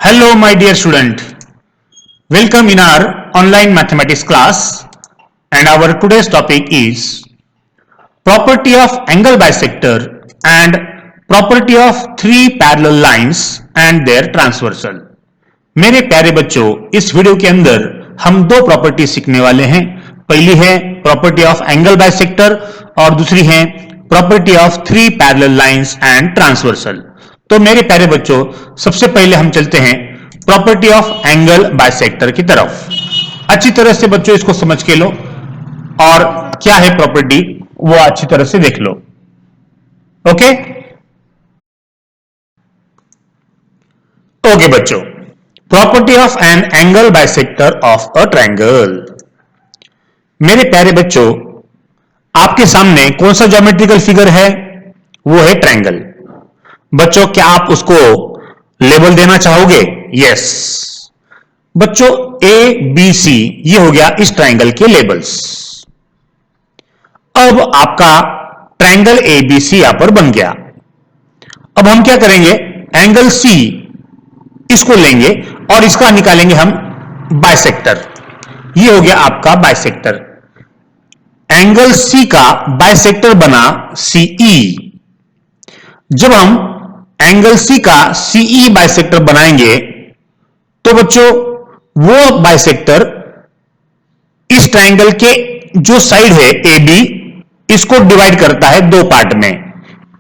Hello, my dear student. Welcome in our online mathematics class. And our today's topic is property of angle bisector and property of three parallel lines and their transversal. मेरे प्यारे बच्चों, इस video के अंदर हम दो property सीखने वाले हैं. पहली है प्रॉपर्टी ऑफ एंगल बाइसेक्टर और दूसरी है property of three parallel lines and transversal. तो मेरे प्यारे बच्चों, सबसे पहले हम चलते हैं प्रॉपर्टी ऑफ एंगल बाइसेक्टर की तरफ. अच्छी तरह से बच्चों इसको समझ के लो और क्या है प्रॉपर्टी वो अच्छी तरह से देख लो. ओके ओके बच्चों, property of an angle bisector of a triangle. मेरे प्यारे बच्चों, आपके सामने कौन सा ज्योमेट्रिकल फिगर है? वो है ट्रायंगल. बच्चों, क्या आप उसको लेबल देना चाहोगे? यस बच्चों, ए बी सी ये हो गया इस ट्रायंगल के लेबल्स. अब आपका ट्रायंगल ए बी सी यहां पर बन गया. अब हम क्या करेंगे? एंगल सी इसको लेंगे और इसका निकालेंगे हम बाइसेक्टर. ये हो गया आपका बाइसेक्टर. एंगल सी का बाइसेक्टर बना सीई. जब हम एंगल सी का सीई बाइसेक्टर बनाएंगे तो बच्चों वो बाइसेक्टर इस ट्रायंगल के जो साइड है ए बी इसको डिवाइड करता है दो पार्ट में,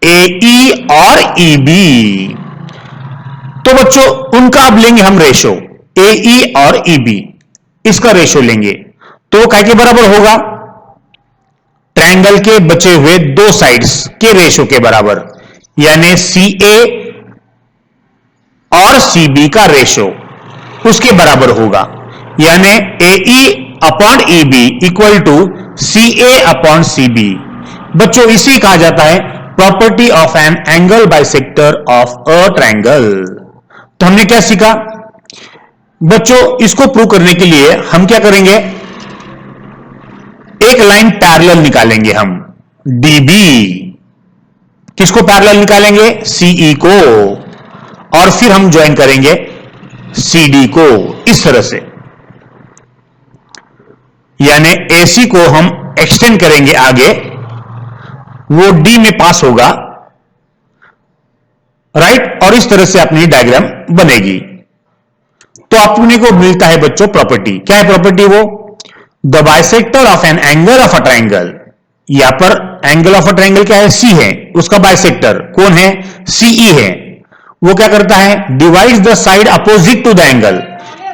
ए ई और ई बी. तो बच्चों उनका अब लेंगे हम रेशो, ए ई और ई बी इसका रेशो लेंगे. तो वो काय के बराबर होगा? ट्रायंगल के बचे हुए दो साइड्स के रेशो के बराबर, यानी सी ए और सी बी का रेशो उसके बराबर होगा. यानी A E upon E B equal to C A upon C B. बच्चों इसी कहा जाता है property of an angle bisector of a triangle. तो हमने क्या सीखा बच्चों? इसको प्रूव करने के लिए हम क्या करेंगे? एक लाइन पैरेलल निकालेंगे हम डीबी. किसको पैरेलल निकालेंगे? सीई को. और फिर हम ज्वाइन करेंगे सीडी को इस तरह से, यानी एसी को हम एक्सटेंड करेंगे आगे, वो डी में पास होगा, राइट. और इस तरह से अपनी डायग्राम बनेगी. तो अपने को मिलता है बच्चों प्रॉपर्टी. क्या है प्रॉपर्टी? वो the bisector of an angle of a triangle. यहां पर एंगल ऑफ अ ट्रायंगल क्या है? सी है. उसका बाइसेक्टर कौन है? सीई है. वो क्या करता है? Divides the side opposite to the angle.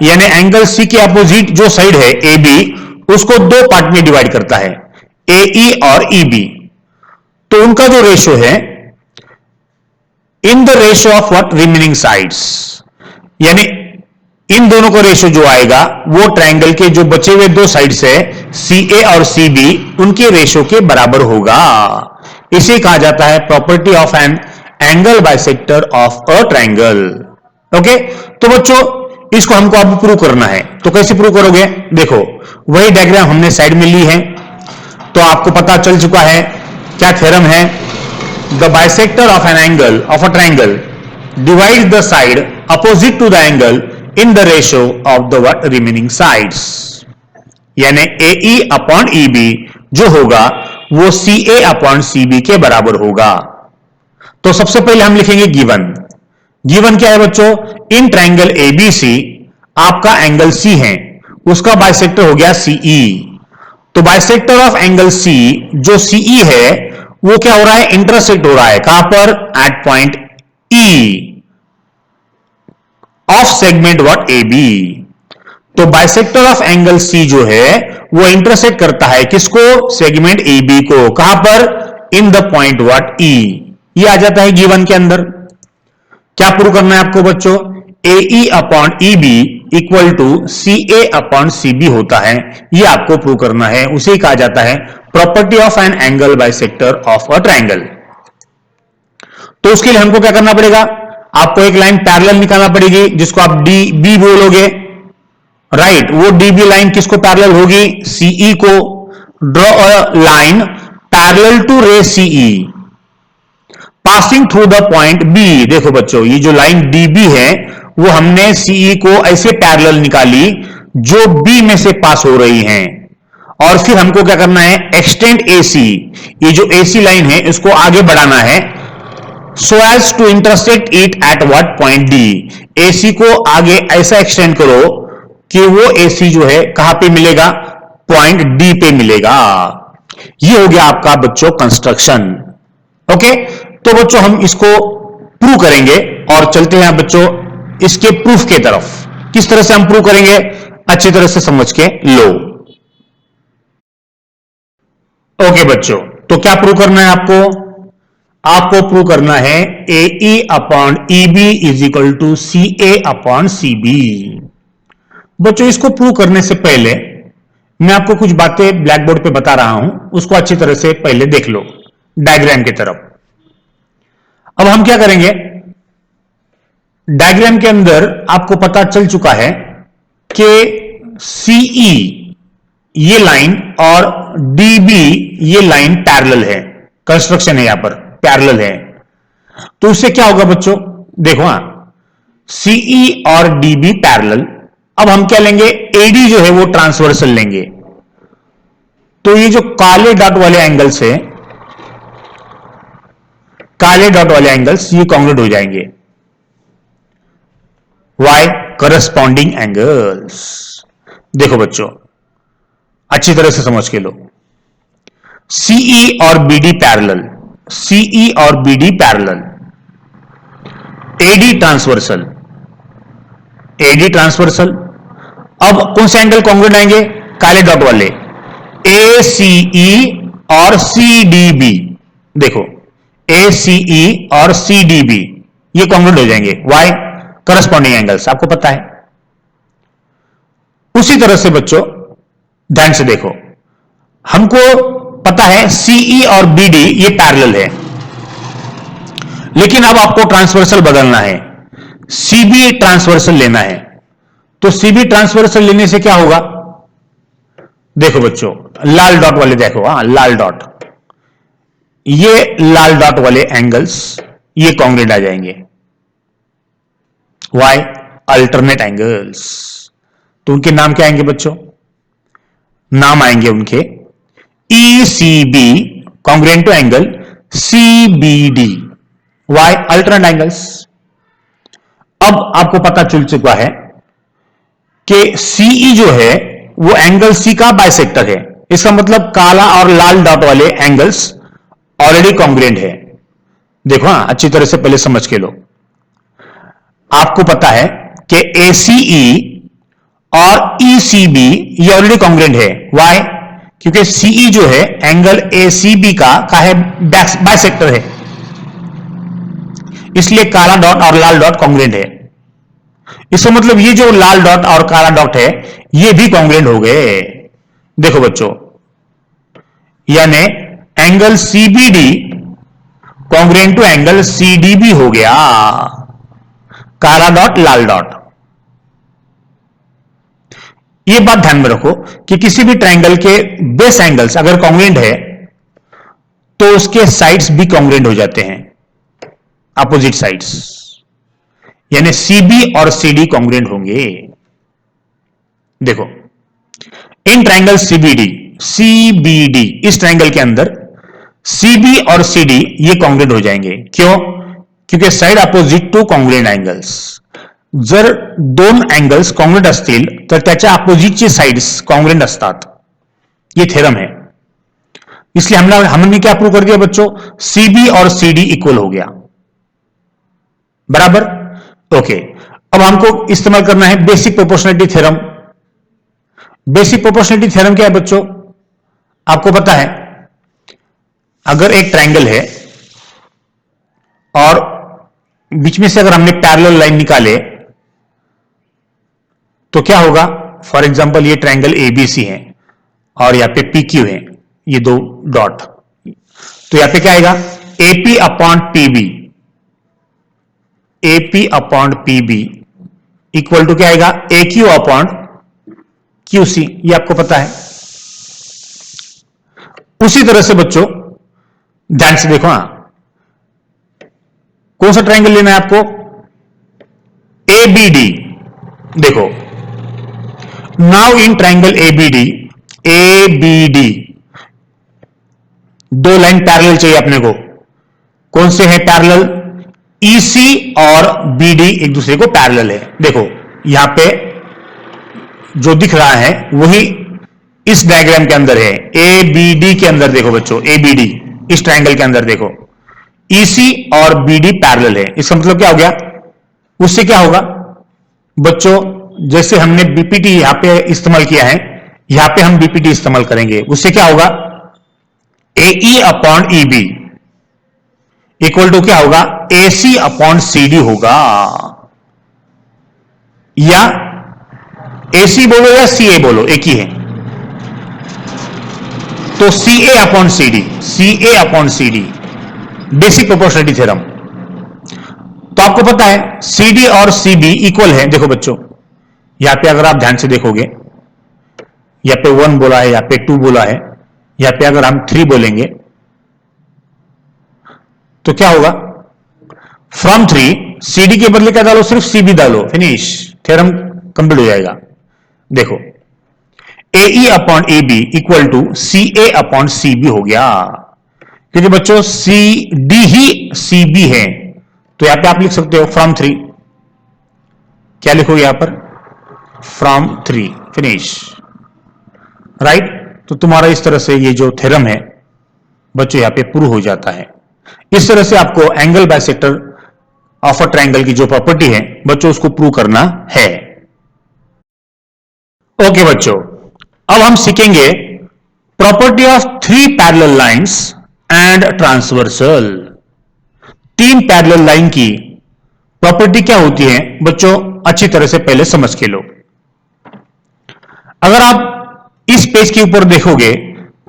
यानी एंगल सी के अपोजिट जो साइड है ए बी उसको दो पार्ट में डिवाइड करता है, ए ई और ई बी. तो उनका जो रेशो है इन the ratio of what? Remaining sides. यानी इन दोनों का रेशो जो आएगा वो ट्रायंगल के जो बचे हुए दो साइड्स है सी ए और सी बी उनके रेशो के बराबर होगा. इसे कहा जाता है property of an angle bisector of a triangle. Okay, तो बच्चों इसको हमको अब प्रूव करना है. तो कैसे प्रूव करोगे? देखो वही डायग्राम हमने साइड में ली है, तो आपको पता चल चुका है क्या थ्योरम है? The bisector of an angle of a triangle divide the side opposite to the angle in the ratio of the what? Remaining sides. यानी A E upon E B जो होगा वो सी ए अपॉन सी बी के बराबर होगा. तो सबसे पहले हम लिखेंगे गिवन. गिवन क्या है बच्चों? इन ट्रायंगल एबीसी आपका एंगल सी है, उसका बाइसेक्टर हो गया सीई. तो बाइसेक्टर ऑफ एंगल सी जो सीई है वो क्या हो रहा है? इंटरसेक्ट हो रहा है. कहां पर? At point E of segment what? A B. तो बाइसेक्टर ऑफ एंगल सी जो है वो इंटरसेक्ट करता है किसको? सेगमेंट ए बी को. कहां पर? In the point what? E. ये आ जाता है गिवन के अंदर. क्या प्रूव करना है आपको बच्चों? A E upon E B equal to C A upon C B होता है. ये आपको प्रूव करना है. उसे कहा जाता है property of an angle bisector of a triangle. तो उसके लिए हमको क्या करना पड़ेगा? आपको एक लाइन पैरेलल निकालना पड़ेगी जिसको आप डी बी बोलोगे, राइट. वो डी बी लाइन किसको पैरेलल होगी? सीई को. Draw a line parallel to ray CE. Passing through the point B. देखो बच्चों, ये जो लाइन डी बी है वो हमने सीई को ऐसे पैरेलल निकाली जो बी में से पास हो रही हैं, और फिर हमको क्या करना है, एक्सटेंड एसी, ये जो एसी लाइन है इसको आगे बढ़ाना है, so as to intersect it at what point D. AC को आगे ऐसा एक्सटेंड करो कि वो एसी जो है कहां पे मिलेगा, पॉइंट डी पे मिलेगा। ये हो गया आपका बच्चों कंस्ट्रक्शन। ओके, तो बच्चों हम इसको प्रूव करेंगे और चलते हैं बच्चों इसके प्रूफ के तरफ। किस तरह से हम प्रूव करेंगे, अच्छी तरह से समझ के लो। ओके बच्चों, तो क्या प्रूव करना है आपको प्रूव करना है A E upon E B is equal to C A upon C B. बच्चों इसको प्रूव करने से पहले मैं आपको कुछ बातें ब्लैक बोर्ड पे बता रहा हूं, उसको अच्छी तरह से पहले देख लो डायग्राम की तरफ। अब हम क्या करेंगे, डायग्राम के अंदर आपको पता चल चुका है कि सीई ये लाइन और डीबी ये लाइन पैरेलल है, कंस्ट्रक्शन है यहां पर पैरेलल है। तो उससे क्या होगा बच्चों, देखो हां, सीई और डीबी पैरेलल। अब हम क्या लेंगे, एडी जो है वो ट्रांसवर्सल लेंगे। तो ये जो काले डॉट वाले एंगल्स है, काले डॉट वाले एंगल्स ये कॉन्ग्रुएंट हो जाएंगे, वाई करस्पॉन्डिंग एंगल्स। देखो बच्चों अच्छी तरह से समझ के लो, सीई और बीडी पैरेलल, सीई और BD parallel, AD transversal, AD transversal. अब कौन से एंगल कॉन्ग्रुएंट आएंगे, काले डॉट वाले, ए सीई और सी डी बी। देखो ए सीई और सी डी बी ये कॉन्ग्रुएंट हो जाएंगे, वाई करस्पॉन्डिंग एंगल्स, आपको पता है। उसी तरह से बच्चों ध्यान से देखो, हमको पता है सीई और बीडी ये पैरेलल है, लेकिन अब आपको ट्रांसवर्सल बदलना है, सीबी ट्रांसवर्सल लेना है। तो सीबी ट्रांसवर्सल लेने से क्या होगा, देखो बच्चों लाल डॉट वाले देखो, लाल डॉट, ये लाल डॉट वाले एंगल्स ये कॉन्ग्रुएंट आ जाएंगे, वाई अल्टरनेट एंगल्स। तो उनके नाम क्या आएंगे बच्चों, नाम आएंगे उनके E C B congruent to angle C B D, why alternate angles. अब आपको पता चल चुका है कि सीई जो है वो एंगल सी का बाइसेक्टर है, इसका मतलब काला और लाल डॉट वाले एंगल्स ऑलरेडी कॉन्ग्रुएंट है। देखो अच्छी तरह से पहले समझ के लो, आपको पता है कि एसीई और ईसीबी ये ऑलरेडी कॉन्ग्रुएंट है, वाई, क्योंकि सीई जो है एंगल एसीबी का है बाइसेक्टर है, इसलिए काला डॉट और लाल डॉट कॉन्ग्रुएंट है। इसका मतलब ये जो लाल डॉट और काला डॉट है ये भी कॉन्ग्रुएंट हो गए। देखो बच्चों, यानी angle CBD congruent to angle CDB हो गया, काला डॉट लाल डॉट। ये बात ध्यान में रखो कि किसी भी ट्रायंगल के बेस एंगल्स अगर कॉन्ग्रुएंट है तो उसके साइड्स भी कॉन्ग्रुएंट हो जाते हैं, अपोजिट साइड्स, यानी सीबी और सीडी कॉन्ग्रुएंट होंगे। देखो इन ट्रायंगल सीबीडी इस ट्रायंगल के अंदर सीबी और सीडी ये कॉन्ग्रुएंट हो जाएंगे। क्यों, क्योंकि side opposite two congruent angles. जर दोन एंगल्स कॉन्ग्रुएंट असतील तर त्याच्या अपोजिटचे साइड्स कॉन्ग्रुएंट असतात, ये थ्योरम है। इसलिए हमने क्या प्रूव कर दिया बच्चों, सीबी और सीडी इक्वल हो गया, बराबर। ओके, अब हमको इस्तेमाल करना है basic proportionality theorem. Basic proportionality theorem क्या है बच्चों, आपको पता है अगर एक ट्रायंगल है और बीच में से अगर हमने पैरेलल लाइन निकाले तो क्या होगा, फॉर एग्जांपल ये ट्रायंगल एबीसी है और यहां पे पीक्यू है, ये दो डॉट, तो यहां पे क्या आएगा, AP upon PB, AP upon PB equal to क्या आएगा, एक्यू अपॉन क्यूसी, ये आपको पता है। उसी तरह से बच्चों ध्यान से देखो, कौन सा ट्रायंगल लेना है आपको? एबीडी। देखो, नाउ इन ट्रायंगल एबीडी, दो लाइन पैरेलल चाहिए अपने को। कौन से हैं पैरेलल? ईसी और बीडी एक दूसरे को पैरेलल है। देखो यहां पे जो दिख रहा है वही इस डायग्राम के अंदर है, एबीडी के अंदर। देखो बच्चों, एबीडी इस ट्रायंगल के अंदर देखो, ईसी और बीडी पैरेलल है। इसका मतलब क्या हो गया? उससे क्या होगा बच्चों? जैसे हमने बीपीटी यहां पे इस्तेमाल किया है, यहां पे हम बीपीटी इस्तेमाल करेंगे। उससे क्या होगा? एई अपॉन ईबी इक्वल टू क्या होगा? एसी अपॉन सीडी होगा। या एसी बोलो या सीए बोलो, एक ही है। तो CA upon CD, basic proportionality theorem. तो आपको पता है सीडी और सीबी इक्वल है। देखो बच्चों, यहां पे अगर आप ध्यान से देखोगे, यहां पे 1 बोला है, यहां पे 2 बोला है, यहां पे अगर हम 3 बोलेंगे तो क्या होगा? फ्रॉम 3 सीडी के बदले क्या डालो? सिर्फ सीबी डालो, फिनिश, थ्योरम कंप्लीट हो जाएगा। देखो, AE upon AB equal to CA upon CB हो गया, क्योंकि बच्चों सी डी ही सीबी है। तो यहां पे आप लिख सकते हो फ्रॉम 3। क्या लिखोगे यहां पर? From 3, finish, right. तो तुम्हारा इस तरह से ये जो थ्योरम है बच्चों यहां पे प्रूव हो जाता है। इस तरह से आपको angle bisector of a triangle की जो प्रॉपर्टी है बच्चों उसको प्रूव करना है। ओके बच्चों, अब हम सीखेंगे property of 3 parallel lines and transversal. 3 parallel line की प्रॉपर्टी क्या होती है बच्चों, अच्छी तरह से पहले समझ के लो। अगर आप इस पेज के ऊपर देखोगे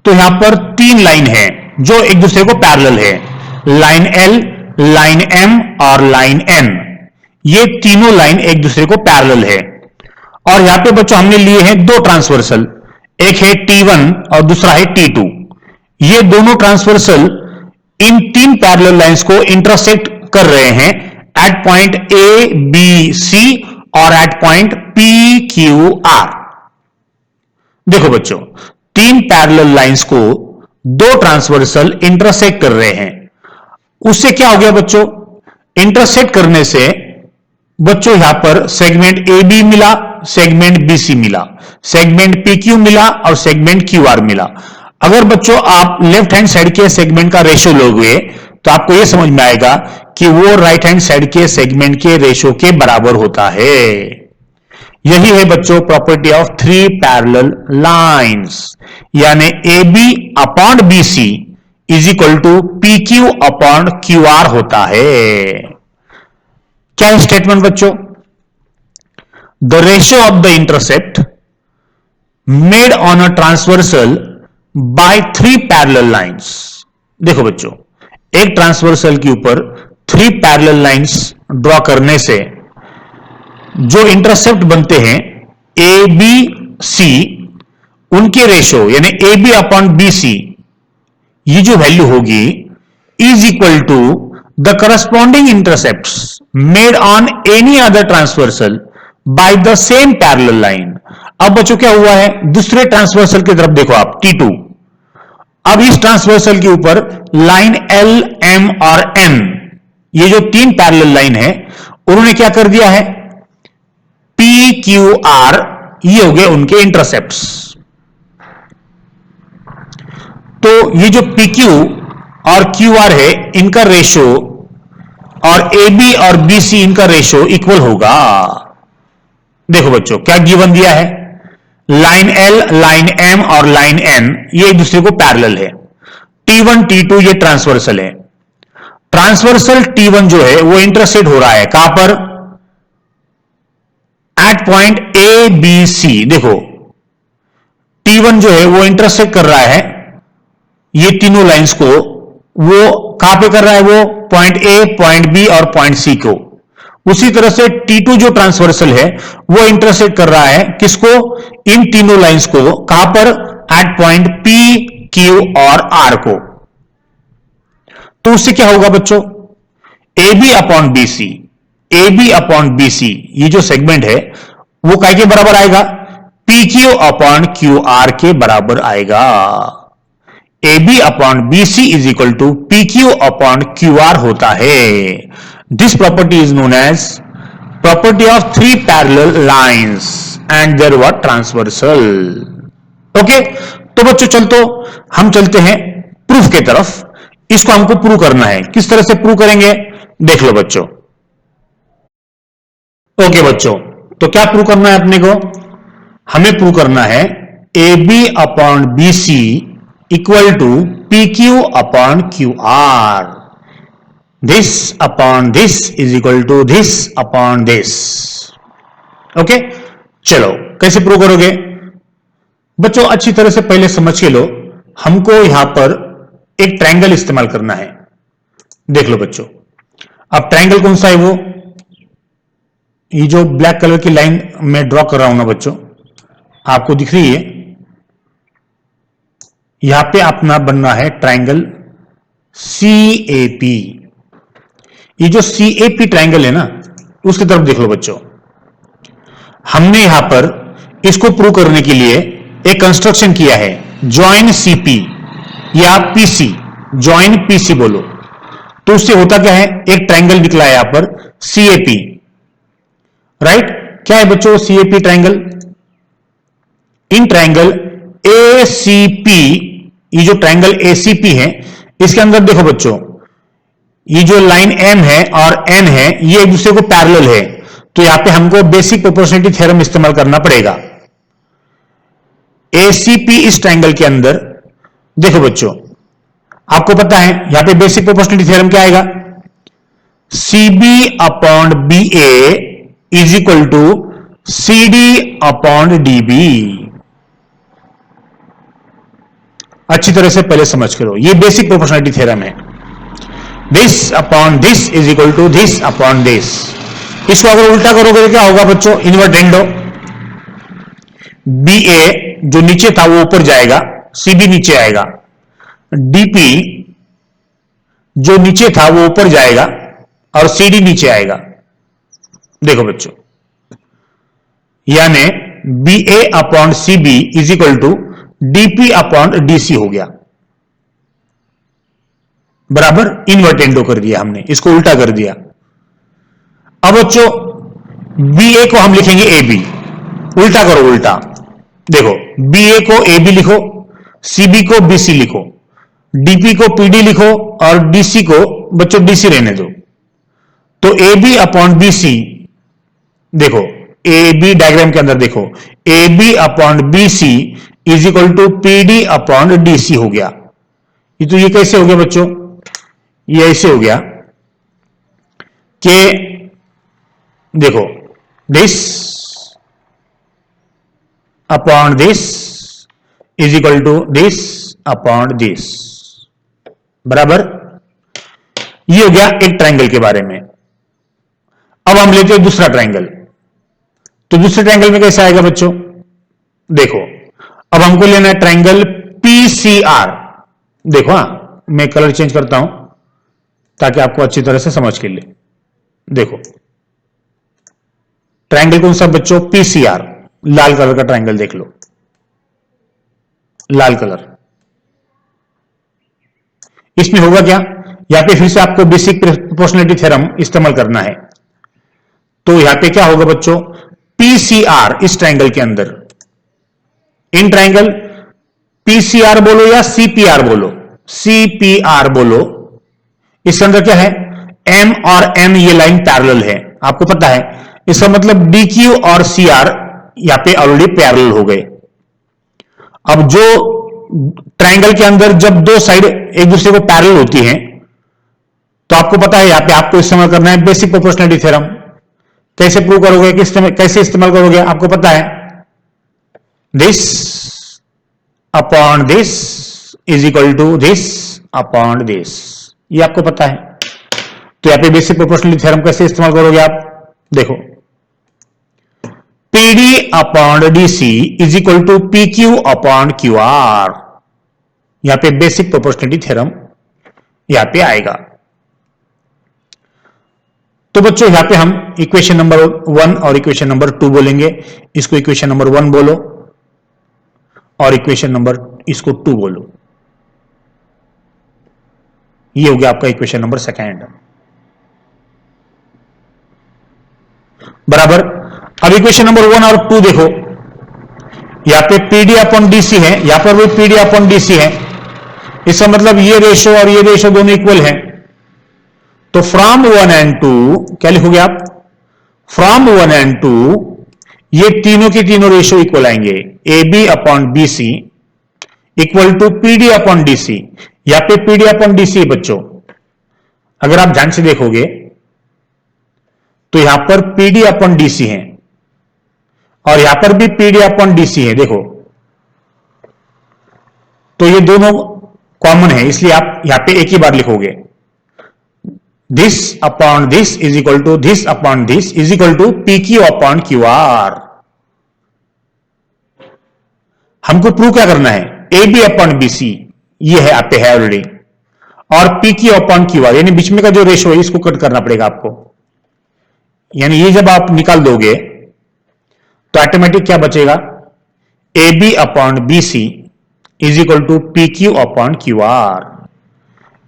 तो यहां पर 3 लाइन है जो एक दूसरे को पैरेलल है। लाइन एल, लाइन एम और लाइन एन, ये तीनों लाइन एक दूसरे को पैरेलल है। और यहां पे बच्चों हमने लिए हैं 2 ट्रांसवर्सल, एक है T1 और दूसरा है T2। ये दोनों ट्रांसवर्सल इन 3 पैरेलल लाइंस को इंटरसेक्ट कर रहे हैं at point A B C और at point P Q R. देखो बच्चों, 3 पैरेलल लाइंस को 2 ट्रांसवर्सल इंटरसेक्ट कर रहे हैं। उससे क्या हो गया बच्चों? इंटरसेक्ट करने से बच्चों यहां पर सेगमेंट ए बी मिला, सेगमेंट बी सी मिला, सेगमेंट पी क्यू मिला और सेगमेंट क्यू आर मिला। अगर बच्चों आप लेफ्ट हैंड साइड के सेगमेंट का रेशो लोगे तो आपको यह समझ में आएगा कि वो राइट हैंड साइड के सेगमेंट के रेशो के बराबर होता है। यही है बच्चों प्रॉपर्टी ऑफ 3 पैरेलल लाइंस, यानी A B upon B C is equal to P Q upon Q R होता है। क्या है स्टेटमेंट बच्चों? The ratio of the intercept made on a transversal by 3 parallel lines. देखो बच्चों, एक ट्रांसवर्सल के ऊपर 3 पैरेलल लाइंस ड्रॉ करने से जो इंटरसेप्ट बनते हैं ए बी सी, उनके रेशो यानी A B upon B C, ये जो वैल्यू होगी is equal to the corresponding intercepts made on any other transversal by the same parallel line. अब बच्चों क्या हुआ है? दूसरे ट्रांसवर्सल की तरफ देखो आप, T2। अब इस ट्रांसवर्सल के ऊपर लाइन L, M और N, ये जो 3 पैरेलल लाइन है, उन्होंने क्या कर दिया है? P, Q, R, ये हो गए उनके इंटरसेप्ट्स। तो ये जो PQ और QR है, इनका रेशो और AB और BC इनका रेशो इक्वल होगा। देखो बच्चों, क्या गिवन दिया है? लाइन L, लाइन M और लाइन N ये एक दूसरे को पैरेलल है। T1, T2 ये ट्रांसवर्सल है। ट्रांसवर्सल T1 जो है वो इंटरसेक्ट हो रहा है कहां पर? At point A B C. देखो T1 जो है वो इंटरसेक्ट कर रहा है ये तीनों लाइंस को, वो कहां पे कर रहा है? वो पॉइंट ए, पॉइंट बी और पॉइंट सी को। उसी तरह से T2 जो ट्रांसवर्सल है वो इंटरसेक्ट कर रहा है किसको? इन तीनों लाइंस को, कहां पर? एट पॉइंट P, Q और R को। तो उससे क्या होगा बच्चों? A B upon B C, A B upon B C, ये जो सेगमेंट है वो काय के बराबर आएगा? P Q upon Q R के बराबर आएगा। A B upon B C is equal to P Q upon Q R होता है। This property is known as property of three parallel lines and their वर ट्रांसवर्सल। ओके, तो बच्चों हम चलते हैं प्रूफ के तरफ। इसको हमको प्रूव करना है। किस तरह से प्रूव करेंगे देख लो बच्चों। ओके बच्चों, तो क्या प्रूव करना है अपने को? हमें प्रूव करना है A B upon B C equal to P Q upon Q R. This upon this is equal to this upon this. Okay, चलो कैसे प्रूव करोगे बच्चों? अच्छी तरह से पहले समझ के लो। हमको यहां पर एक ट्रायंगल इस्तेमाल करना है। देख लो बच्चों, अब ट्रायंगल कौन सा है? वो ये जो ब्लैक कलर की लाइन मैं ड्रॉ कर रहा हूं ना बच्चों, आपको दिख रही है? यहां पे अपना बनना है ट्रायंगल CAP। ये जो CAP ट्रायंगल है ना, उसकी तरफ देख लो बच्चों। हमने यहां पर इसको प्रूव करने के लिए एक कंस्ट्रक्शन किया है, जॉइन CP या PC, जॉइन PC बोलो। तो उससे होता क्या है? एक ट्रायंगल निकला है यहां पर CAP, राइट? क्या है बच्चों CAP triangle? In triangle ACP, ये जो ट्रायंगल ACP है, इसके अंदर देखो बच्चों, ये जो लाइन M है और N है, ये एक दूसरे को पैरेलल है। तो यहां पे हमको बेसिक प्रोपोर्शनलिटी थ्योरम इस्तेमाल करना पड़ेगा। ACP इस ट्रायंगल के अंदर देखो बच्चों, आपको पता है यहां पे बेसिक प्रोपोर्शनलिटी थ्योरम क्या आएगा? CB upon BA is equal to CD upon DB। अच्छी तरह से पहले समझ करो, ये बेसिक प्रोपोर्शनलिटी थ्योरम है। This upon this is equal to this upon this. इसको अगर उल्टा करोगे तो क्या होगा बच्चों? इनवर्टेंडो। BA जो नीचे था वो ऊपर जाएगा, CB नीचे आएगा। DP जो नीचे था वो ऊपर जाएगा और CD नीचे आएगा। देखो बच्चों, यानी BA upon CB is equal to DP upon DC हो गया, बराबर इनवर्टेंडो कर दिया हमने, इसको उल्टा कर दिया। अब बच्चों BA को हम लिखेंगे AB, उल्टा करो उल्टा। देखो BA को AB लिखो, CB को BC लिखो, DP को PD लिखो और DC को बच्चों DC रहने दो। तो AB अपॉन BC, देखो AB डायग्राम के अंदर देखो, AB upon BC is equal to PD upon DC हो गया। ये तो ये कैसे हो गया बच्चों? ये ऐसे हो गया कि देखो this upon this is equal to this upon this, बराबर। ये हो गया एक ट्रायंगल के बारे में। अब हम लेते हैं दूसरा ट्रायंगल। तो दूसरे ट्रायंगल में कैसे आएगा बच्चों? देखो अब हमको लेना है ट्रायंगल PCR। देखो हाँ, मैं कलर चेंज करता हूं ताकि आपको अच्छी तरह से समझ के लिए। देखो ट्रायंगल कौन सा बच्चों? PCR, लाल कलर का ट्रायंगल देख लो, लाल कलर। इसमें होगा क्या? यहां पे फिर से आपको बेसिक प्रोपोर्शनलिटी थ्योरम इस्तेमाल करना है। तो यहां पे क्या होगा बच्चों? PCR इस ट्रायंगल के अंदर, इन ट्रायंगल PCR बोलो या CPR बोलो, CPR बोलो, इसके अंदर क्या है? M और N ये लाइन पैरेलल है, आपको पता है। इसका मतलब DQ और CR यहां पे ऑलरेडी पैरेलल हो गए। अब जो ट्रायंगल के अंदर जब दो साइड एक दूसरे को पैरेलल होती हैं, तो आपको पता है यहां पे आपको इस्तेमाल करना है बेसिक प्रोपोर्शनलिटी थ्योरम। कैसे प्रूव करोगे, कैसे इस्तेमाल करोगे? आपको पता है this upon this is equal to this upon this, ये आपको पता है। तो यहां पे बेसिक प्रोपोर्शनलिटी थ्योरम कैसे इस्तेमाल करोगे आप? देखो PD upon DC is equal to PQ upon QR। यहां पे बेसिक प्रोपोर्शनलिटी थ्योरम यहां पे आएगा। तो बच्चों यहां पे हम इक्वेशन नंबर 1 और इक्वेशन नंबर 2 बोलेंगे। इसको इक्वेशन नंबर 1 बोलो और इक्वेशन नंबर इसको 2 बोलो। ये हो गया आपका इक्वेशन नंबर 2 बराबर। अब इक्वेशन नंबर 1 और 2 देखो, यहां पे पीडी अपॉन डीसी है, यहां पर भी पीडी अपॉन डीसी है। इसका मतलब ये रेशो और ये रेशो दोनों इक्वल है। तो फ्रॉम 1 एंड 2 क्या लिखोगे आप? फ्रॉम 1 एंड 2 ये तीनों की तीनों रेशो इक्वल आएंगे। A B upon B C equal to PD upon DC. यहां पे पीडी अपॉन डीसी है बच्चों। अगर आप ध्यान से देखोगे तो यहां पर पीडी अपॉन डीसी है और यहां पर भी पीडी अपॉन डीसी है। देखो, तो ये दोनों कॉमन है, इसलिए आप यहां पे एक ही बार लिखोगे। This upon this is equal to this upon this is equal to P Q upon Q R. हमको प्रूव क्या करना है? A B upon B C, ये है आप पे है ऑलरेडी, और P Q upon Q R, यानी बीच में का जो रेशो है इसको कट करना पड़ेगा आपको। यानी ये जब आप निकाल दोगे तो ऑटोमेटिक क्या बचेगा? A B upon B C is equal to P Q upon Q R.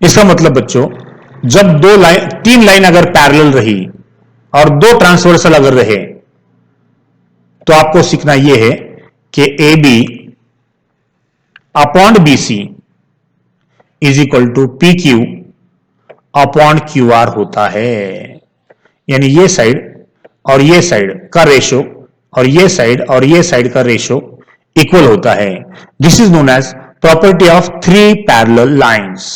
इसका मतलब बच्चों, जब तीन लाइन अगर पैरेलल रही और दो ट्रांसवर्सल अगर रहे तो आपको सीखना यह है कि A B upon B C is equal to P Q upon Q R होता है। यानी ये साइड और ये साइड का रेशो और ये साइड का रेशो इक्वल होता है। This is known as property of 3 parallel lines.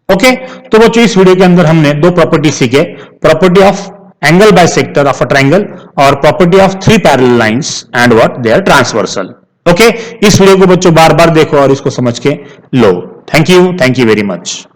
Okay, तो बच्चों इस वीडियो के अंदर हमने दो प्रॉपर्टी सीखे, property of angle bisector of a triangle और property of 3 parallel lines and what they are transversal. Okay, इस वीडियो को बच्चों बार बार देखो और इसको समझ के लो। Thank you very much.